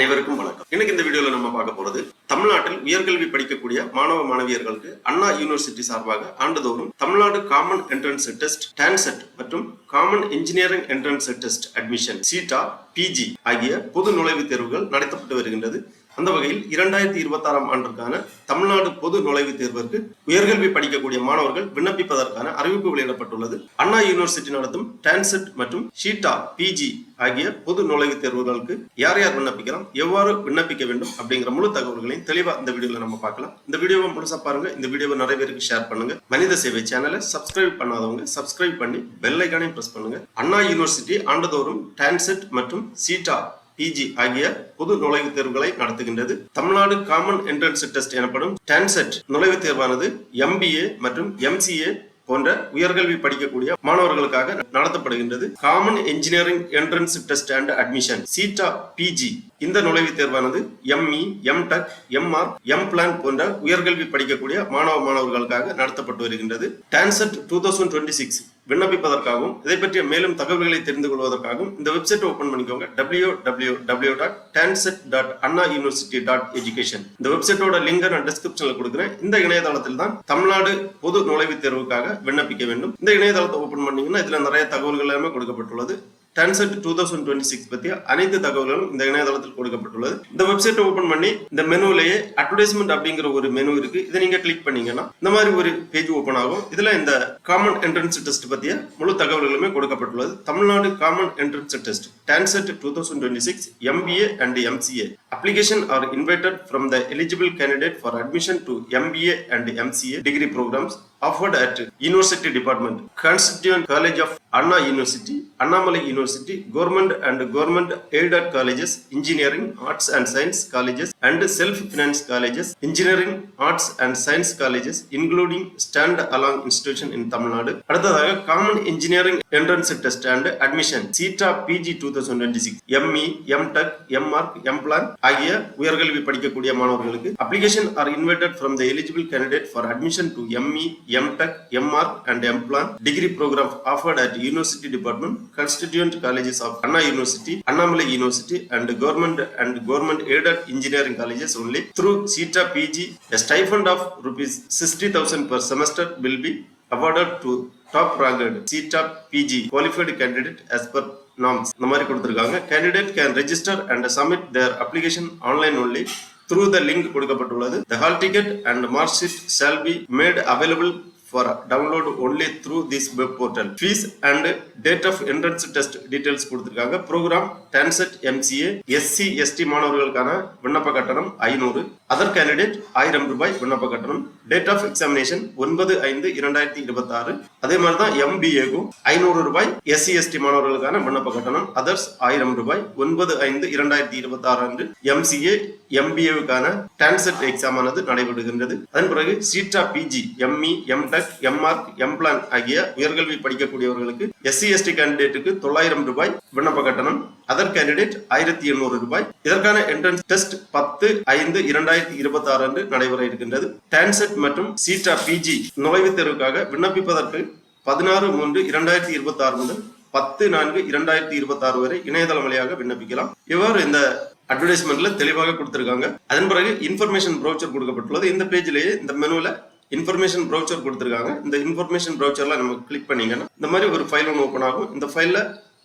அனைவருக்கும் வணக்கம். இன்னைக்கு இந்த வீடியோல நம்ம பார்க்க போறது தமிழ்நாட்டில் உயர்கல்வி படிக்கக்கூடிய மாணவ மாணவியர்களுக்கு அண்ணா யூனிவர்சிட்டி சார்பாக ஆண்டுதோறும் Tamil Nadu common entrance test TANCET மற்றும் common engineering entrance test admission சீட்டா பிஜி ஆகிய பொது நுழைவுத் தேர்வுகள் நடத்தப்பட்டு வருகின்றது. அந்த வகையில் 2026 ஆண்டிற்கான தமிழ்நாடு பொது நுழைவுத் தேர்விற்கு உயர்கல்வி படிக்கக்கூடிய மாணவர்கள் விண்ணப்பிப்பதற்கான அறிவிப்பு வெளியிடப்பட்டுள்ளது. அண்ணா யூனிவர்சிட்டி நடத்தும் டான்செட் மற்றும் ஷீட்டா பிஜி ஆகிய பொது நுழைவுத் தேர்வுகளுக்கு யார் யார் விண்ணப்பிக்கலாம், எவ்வாறு விண்ணப்பிக்க வேண்டும் அப்படிங்கிற முழு தகவல்களையும் தெளிவா இந்த வீடியோல நம்ம பார்க்கலாம். இந்த வீடியோவை முழுசா பாருங்க. இந்த வீடியோவை நிறைய பேருக்கு ஷேர் பண்ணுங்க. மனித சேவை சேனலை சப்ஸ்கிரைப் பண்ணாதவங்க சப்ஸ்கிரைப் பண்ணி பெல் ஐகானையும் பிரஸ் பண்ணுங்க. அண்ணா யூனிவர்சிட்டி ஆண்டுதோறும் டான்செட் மற்றும் சீட்டா பிஜி ஆகிய பொது நுழைவுத் தேர்வுகளை நடத்துகின்றது. தமிழ்நாடு காமன் என்ட்ரன்ஸ் டெஸ்ட் எனப்படும் டான்செட் நுழைவுத் தேர்வானது MBA மற்றும் MCA போன்ற உயர்கல்வி படிக்கக்கூடிய மாணவர்களுக்காக நடத்தப்படுகின்றது. Common engineering entrance test and admission cheetah PG இந்த நுழைவுத் தேர்வானது ME, MTech, MArch, MPlan போன்ற உயர்கல்வி படிக்கக்கூடிய மாணவர்களுக்காக நடத்தப்பட்டு வருகின்றது. டான்செட் 2026 விண்ணப்பிப்பதற்காகவும் இதை பற்றிய மேலும் தகவல்களை தெரிந்து கொள்வதற்காகவும் இந்த வெப்சைட் ஓபன் பண்ணிக்கோங்க. www.tancet.annauniversity.education. இந்த வெப்சைட்டோட லிங்க் நான் டிஸ்கிரிப்ஷன்ல கொடுக்கிறேன். இந்த இணையதளத்தில் தான் தமிழ்நாடு பொது நுழைவுத் தேர்வுக்காக விண்ணப்பிக்க வேண்டும். இந்த இணையதளத்தை ஓபன் பண்ணீங்கன்னா இதுல நிறைய தகவல்கள் எல்லாமே கொடுக்கப்பட்டுள்ளது. டான்செட் 2026 பற்றிய அனைத்து தகவல்களும் இந்த இணையதளத்தில் கொடுக்கப்பட்டுள்ளது. இந்த வெப்சைட் ஓபன் பண்ணி இந்த மெனுவிலேயே அட்வர்டைஸ்மெண்ட் அப்படிங்கிற ஒரு மெனு இருக்கு. இதை நீங்க கிளிக் பண்ணீங்கன்னா இந்த மாதிரி ஒரு பேஜ் ஓபன் ஆகும். இதுல இந்த காமன் என்ட்ரன்ஸ் டெஸ்ட் பற்றிய முழு தகவல்களுமே கொடுக்கப்பட்டுள்ளது. Tamil Nadu common entrance test TANCET 2026 MBA and MCA application are invited from the eligible candidate for admission to MBA and MCA degree programs offered at University Department, Constituent College of Anna University, Annamalai University, Government and Government Aided Colleges, Engineering, Arts and Science Colleges and Self-Finance Colleges, Engineering, Arts and Science Colleges, including stand-alone institution in Tamil Nadu. அடுத்ததாக Common Engineering Entrance Test and Admission CETA PG 2026 ME, MTech, MArch, MPlan ஆகிய உயர்கல்வி படிக்கக்கூடிய மாணவர்களுக்கு application are invited from the eligible candidate for admission to ME, MTech, MArch and MPlan degree program offered at University Department, Constituent Colleges of Anna University, Annamalai University and Government Aided Engineering Colleges only through CETA PG. A stipend of ₹60,000 per semester will be awarded to top ranked CETA PG qualified candidate as per norms. இந்த மாதிரி கொடுத்திருக்காங்க. Candidate can register and submit their application online only through the link கொடுக்கப்பட்டுள்ளது. The hall ticket and mark sheet shall be made available for download only through this web portal. Fees and date of entrance test details கொடுத்திருக்காங்க. Program TANCET MCA SC/ST மாணவர்களுக்கான விண்ணப்ப கட்டணம் 500. Other candidate ₹1000 விண்ணப்ப கட்டணம். Date of examination 9/5/2026. அதே மாதிரி தான் MBAக்கும் ₹500 SC/ST மாணவர்களுக்கான விண்ணப்ப கட்டணம். அதர்ஸ் ₹1000 9/5/2026 அன்று MCA MBAவுக்கான டான்செட் எக்ஸாம் ஆனது நடைபெறுகின்றது. அதன் பிறகு சீட்டா PG ME, MTech, MArch, MPlan ஆகிய உயர்கல்வி படிக்கக்கூடியவர்களுக்கு SC/ST கேண்டிடேட்டுக்கு ₹900 விண்ணப்ப கட்டணம். Other candidate ₹1800. இதற்கான என்ட்ரன்ஸ் டெஸ்ட் 10/5/2026 அன்று நடைபெற இருக்கின்றது. டான்செட் மற்றும் சீட்டா பிஜி நுழைவுத் தேர்வுக்காக விண்ணப்பிப்பதற்கு 16/3/2026 முதல் 10/4/2026 வரை இணையதளம் வழியாக விண்ணப்பிக்கலாம். இவ்வாறு இந்த அட்வர்டைஸ்மெண்ட்ல தெளிவாக கொடுத்திருக்காங்க. அதன் பிறகு இன்ஃபர்மேஷன் ப்ரௌச்சர் கொடுக்கப்பட்டுள்ளது. இந்த பேஜ்லயே இந்த மெனுல இன்ஃபர்மேஷன் ப்ரௌச்சர் கொடுத்திருக்காங்க. இந்த இன்ஃபர்மேஷன் ப்ரௌச்சர்ல நம்ம கிளிக் பண்ணீங்கன்னா இந்த மாதிரி ஒரு ஃபைல் ஒன்று ஓபன் ஆகும். இந்த ஃபைல்ல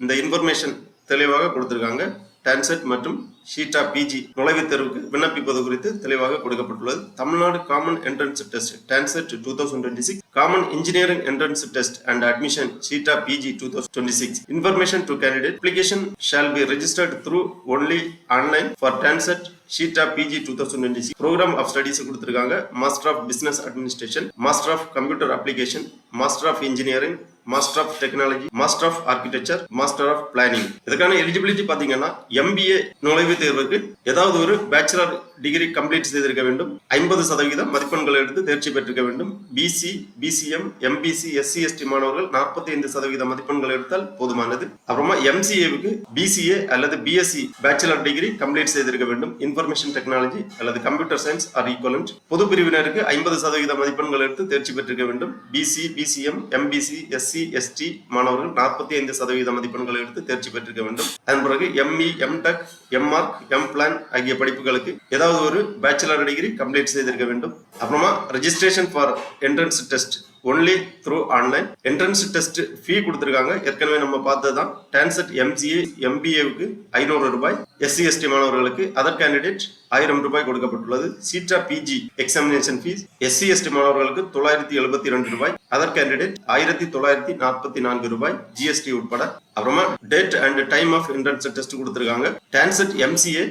இந்த இன்ஃபர்மேஷன் தெளிவாக கொடுத்திருக்காங்க. டான்செட் மற்றும் ஷீட்டா பிஜி நுழைவுத் தேர்வுக்கு விண்ணப்பிப்பது குறித்து தெளிவாக கொடுக்கப்பட்டுள்ளது. Tamil Nadu common entrance test TANCET 2026 common engineering entrance test and admission CEETA PG 2026 information to candidate application shall be registered through only online for TANCET CEETA PG 2026 programme of studies கொடுத்திருக்காங்க. Master of business administration, master of computer application, master of engineering, master of technology, master of architecture, master of planning. இதுக்கான eligibility பாத்தீங்கன்னா MBA நுழைவுத் தேர்வுக்கு ஏதாவது ஒரு bachelor degree complete செய்திருக்க வேண்டும். 50% மதிப்பெண்கள் எடுத்து தேர்ச்சி பெற்றிருக்க வேண்டும். BC, BCM, MPC, SC/ST மாணவர்கள் 45% மதிப்பெண்கள் எடுத்தால் போதுமானது. அப்புறமா MCAவுக்கு BCA அல்லது BSc பேச்சுலர் டிகிரி கம்ப்ளீட் செய்திருக்க வேண்டும். இன்ஃபர்மேஷன் டெக்னாலஜி அல்லது கம்ப்யூட்டர் சயின்ஸ் ஆர் ஈக்குவலன்ட். பொது பிரிவினருக்கு 50% மதிப்பெண்கள் எடுத்து தேர்ச்சி பெற்றிருக்க வேண்டும். BC, BCM, MPC, SC/ST மாணவர்கள் 45% மதிப்பெண்கள் எடுத்து தேர்ச்சி பெற்றிருக்க வேண்டும். அதன் பிறகு ME, MTech, எம்ஆர்க், எம்பிளான் ஆகிய படிப்புகளுக்கு ஏதாவது ஒரு பேச்சுலர் டிகிரி கம்ப்ளீட் செய்திருக்க வேண்டும். அப்புறமா registration for entrance test only through online. Entrance test fee கொடுத்துருக்காங்க, ஏற்கனவே நம்ம பார்த்ததுதான். டான்செட் எம்சிஏ எம்பிஏவுக்கு 500 ரூபாய், எஸ்சி எஸ்டி மாணவர்களுக்கு அதர் கேண்டிடேட் 1000 ரூபாய் கொடுக்கப்பட்டுள்ளது. CEETA PG examination fees SC ST மாணவர்களுக்கு 972 ரூபாய், அதர் கேண்டிடேட் 1944 ரூபாய் ஜிஎஸ்டி உட்பட. அப்புறமா date and time of entrance test கொடுத்துருக்காங்க. டான்செட் எம்சிஏ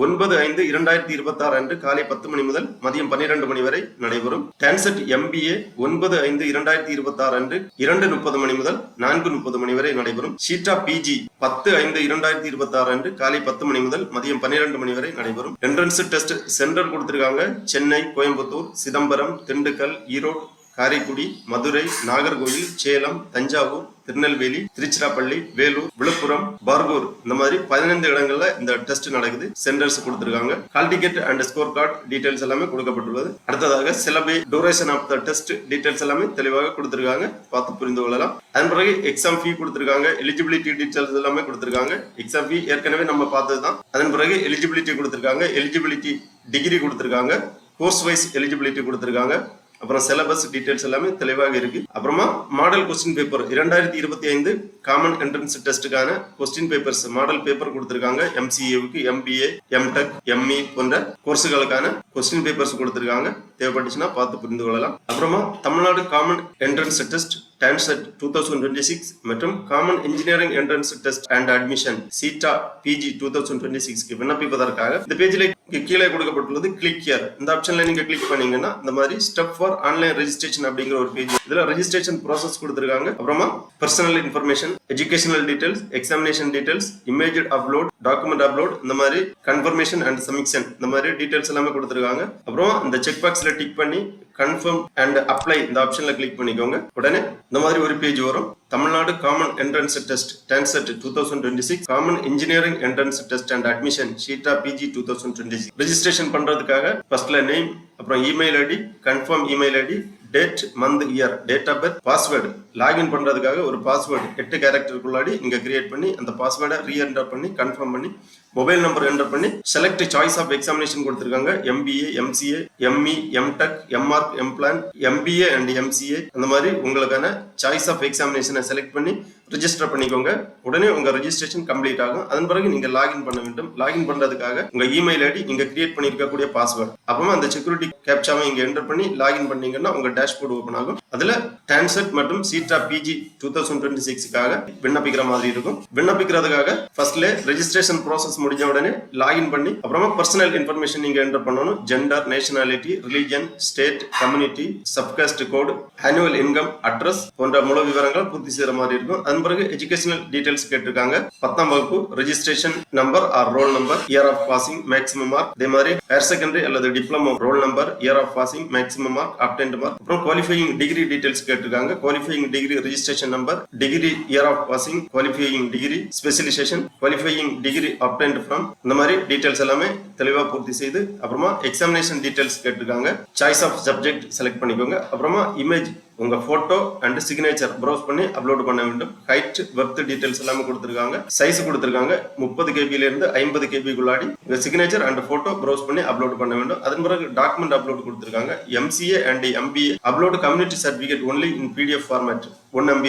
9/5/2026 அன்று காலை 10 மணி முதல் மதியம் 12 மணி வரை நடைபெறும். டான்செட் எம்பிஏ 9/5/2026 அன்று 2:30 மணி முதல் 4:30 மணி வரை நடைபெறும். சீட்டா பிஜி 10/5/2026 அன்று காலை 10 மணி முதல் மதியம் 12 மணி வரை நடைபெறும். என்ட்ரன்ஸ் டெஸ்ட் சென்டர் கொடுத்திருக்காங்க. சென்னை, கோயம்புத்தூர், சிதம்பரம், திண்டுக்கல், ஈரோடு, காரைக்குடி, மதுரை, நாகர்கோவில், சேலம், தஞ்சாவூர், திருநெல்வேலி, திருச்சிராப்பள்ளி, வேலூர், விழுப்புரம், பர்கூர் இந்த மாதிரி 15 இடங்கள்ல இந்த டெஸ்ட் நடக்குது. சென்டர்ஸ் கொடுத்திருக்காங்க. Call ticket and score card details எல்லாமே கொடுக்கப்பட்டுள்ளது. அடுத்ததாக syllabus, duration of the test details எல்லாமே தெளிவாக கொடுத்திருக்காங்க, பார்த்து புரிந்து கொள்ளலாம். அதன் பிறகு எக்ஸாம் ஃபீ கொடுத்திருக்காங்க. எலிஜிபிலிட்டி டீடைல்ஸ் எல்லாமே கொடுத்திருக்காங்க. எக்ஸாம் ஃபீ ஏற்கனவே நம்ம பார்த்ததுதான். அதன் பிறகு எலிஜிபிலிட்டி கொடுத்திருக்காங்க. எலிஜிபிலிட்டி டிகிரி கொடுத்திருக்காங்க. கோர்ஸ் வைஸ் எலிஜிபிலிட்டி கொடுத்திருக்காங்க. அப்புறம் சிலபஸ் டீடைல்ஸ் எல்லாமே தெளிவாக இருக்கு. அப்புறமா model question paper 2025 common entrance டெஸ்ட்டுக்கான கொஸ்டின் பேப்பர்ஸ் மாடல் பேப்பர் கொடுத்திருக்காங்க. எம்சிஏவுக்கு, எம்பிஏ, எம்டெக், எம்இ போன்ற கோர்ஸுகளுக்கான கொஸ்டின் பேப்பர்ஸ் கொடுத்திருக்காங்க. தேவைப்பட்டுச்சுன்னா பார்த்து புரிந்து கொள்ளலாம். அப்புறமா Tamil Nadu common entrance test TANCET 2026 மற்றும் common engineering entrance test and admission cheetah PG 2026 விண்ணப்பிப்பதற்காக இந்த பேஜில் கீழே கொடுக்கப்பட்டுள்ளது கிளிக் ஹியர். இந்த ஆப்ஷன்ல நீங்க கிளிக் பண்ணீங்கன்னா இந்த மாதிரி ஸ்டெப் ஃபார் ஆன்லைன் ரெஜிஸ்ட்ரேஷன் அப்படிங்கிற ஒரு பேஜ். இதுல ரெஜிஸ்ட்ரேஷன் ப்ராசஸ் கொடுத்திருக்காங்க. அப்புறமா personal information, educational details, examination details, image upload, document upload, இந்த மாதிரி கன்ஃபர்மேஷன் அண்ட் சப்மிஷன் இந்த மாதிரி டீடைல்ஸ் எல்லாமே கொடுத்திருக்காங்க. அப்புறம் இந்த செக் பாக்ஸ்ல டிக் பண்ணி கன்ஃபார்ம் அண்ட் அப்ளை இந்த ஆப்ஷன்ல கிளிக் பண்ணிக்கோங்க. உடனே இந்த மாதிரி ஒரு பேஜ் வரும். Tamil Nadu common entrance test TANCET 2026 common engineering entrance test and admission cheetah PG 2026 ரெஜிஸ்ட்ரேஷன் பண்றதுக்காக ஃபர்ஸ்ட்ல நேம், அப்புறம் email ID, confirm email ID, date, month, year, date of birth, password, login பண்றதுக்காக ஒரு பாஸ்வேர்டு 8 கேரக்டருக்குள்ளாடி நீங்க கிரியேட் பண்ணி அந்த பாஸ்வேர்டை ரீஎன்டர் பண்ணி கன்ஃபார்ம் பண்ணி மொபைல் நம்பர் என்டர் பண்ணி செலக்ட் சாய்ஸ் ஆஃப் எக்ஸாமினேஷன் கொடுத்திருக்காங்க. MBA, MCA, ME, MTech, MArch, MPlan, MBA and MCA அந்த மாதிரி உங்களுக்கான சாய்ஸ் ஆஃப் எக்ஸாமினேஷனை செலக்ட் பண்ணி ரெஜிஸ்டர் பண்ணிக்கோங்க. உடனே உங்க ரெஜிஸ்ட்ரேஷன் கம்ப்ளீட் ஆகும். அதன் பிறகு நீங்க லாகின் பண்ண வேண்டும். லாகின் பண்றதுக்காக உங்க இமெயில் ஐடி, நீங்க கிரியேட் பண்ணிருக்கக்கூடிய பாஸ்வேர்டு, அப்புறமா அந்த செக்யூரிட்டி கேப்சாவை இங்க என்டர் பண்ணி லாகின் பண்ணீங்கன்னா உங்க டேஷ்போர்டு ஓபன் ஆகும். அதுல டான்செட் மற்றும் சீட்டா பிஜி 2026க்காக விண்ணப்பிக்கிற மாதிரி இருக்கும். விண்ணப்பிக்கிறதுக்காக ஃபர்ஸ்ட்ல ரெஜிஸ்ட்ரேஷன் ப்ராசஸ் முடிஞ்ச உடனே லாகின் பண்ணி அப்புறமா பர்சனல் இன்ஃபர்மேஷன் நீங்க என்டர் பண்ணணும். Gender, nationality, religion, state, community, subcaste code, annual income, address போன்ற முழு விவரங்கள் பூர்த்தி செய்யற மாதிரி இருக்கும். அதன் பிறகு எஜுகேஷனல் டீடைல்ஸ் கேட்டிருக்காங்க. 10ஆம் வகுப்பு registration number or roll number, year of passing, maximum mark, அதே மாதிரி ஹையர் செகண்டரி அல்லது diploma roll number, year of passing, maximum mark, obtained mark, அப்புறம் குவாலிஃபையிங் டிகிரி டீடைல்ஸ் கேட்டிருக்காங்க. Qualifying degree registration number, degree, year of passing, qualifying degree, specialisation, qualifying degree obtained from இந்த மாதிரி டீடைல்ஸ் எல்லாமே தெளிவா பூர்த்தி செய்து அப்புறமா எக்ஸாமினேஷன் டீடைல்ஸ் கேட்டிருக்காங்க. சாய்ஸ் ஆஃப் சப்ஜெக்ட் செலக்ட் பண்ணிக்கோங்க. அப்புறமா இமேஜ், உங்க போட்டோ அண்ட் சிக்னேச்சர் ப்ரௌஸ் பண்ணி அப்லோட் பண்ண வேண்டும். ஹைட், வெர்த் டீடைல்ஸ் எல்லாமே கொடுத்திருக்காங்க. சைஸ் கொடுத்திருக்காங்க. 30 KB இருந்து 50 KB உங்க சிக்னேச்சர் அண்ட் போட்டோ ப்ரௌஸ் பண்ணி அப்லோட் பண்ண வேண்டும். அதன் பிறகு டாக்குமெண்ட் அப்லோட் கொடுத்திருக்காங்க. MCA and MBA upload community certificate only in PDF format. 1 MB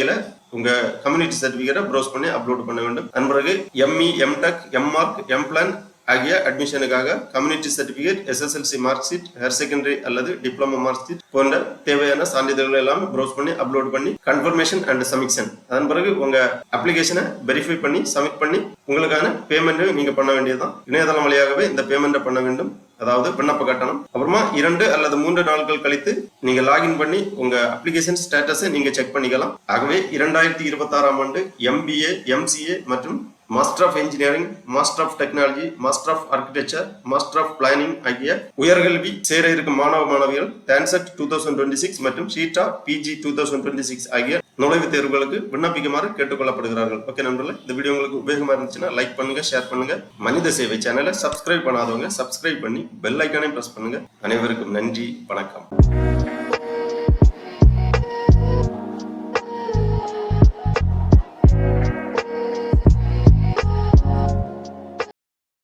உங்க கம்யூனிட்டி சர்டிபிகேட்டை ப்ரௌஸ் பண்ணி அப்லோட் பண்ண வேண்டும். அதன் பிறகு எம்இ, எம்டெக், எம்ஆர்க், எம்பிளான் ஆகிய அட்மிஷனுக்காக community certificate, SSLC mark sheet, higher secondary அல்லது டிப்ளமோ மார்க் ஷீட் போன்ற தேவையான சான்றிதழ்கள் எல்லாம் ப்ரௌஸ் பண்ணி அப்லோட் பண்ணி கன்ஃபர்மேஷன் அண்ட் சப்மிஷன். அதன் பிறகு உங்க அப்ளிகேஷனை வெரிஃபை பண்ணி சப்மிட் பண்ணி உங்களுக்கான பேமெண்ட் நீங்க பண்ண வேண்டியதுதான். இணையதளம் வழியாகவே இந்த பேமெண்ட்டை பண்ண வேண்டும், அதாவது விண்ணப்ப கட்டணம். அப்புறமா 2 அல்லது 3 நாட்கள் கழித்து நீங்க லாகின் பண்ணி உங்க அப்ளிகேஷன் ஸ்டேட்டஸை நீங்க செக் பண்ணிக்கலாம். ஆகவே 2026ஆம் ஆண்டு MBA, MCA மற்றும் master of engineering, master of technology, master of architecture, master of planning ஆகிய உயர்கல்வி சேர இருக்கும் மாணவ மாணவிகள் டான்செட் 2026 மற்றும் சீட்டா பிஜி 2026 ஆகிய நுழைவுத் தேர்வுகளுக்கு விண்ணப்பிக்குமாறு கேட்டுக்கொள்ளப்படுகிறார்கள். ஓகே நண்பர்களே, இந்த வீடியோ உங்களுக்கு உபயோகமா இருந்துச்சுன்னா லைக் பண்ணுங்க, ஷேர் பண்ணுங்க. மனித சேவை சேனலை சப்ஸ்கிரைப் பண்ணாதவங்க சப்ஸ்கிரைப் பண்ணி பெல் ஐக்கானையும் பிரஸ் பண்ணுங்க. அனைவருக்கும் நன்றி, வணக்கம்.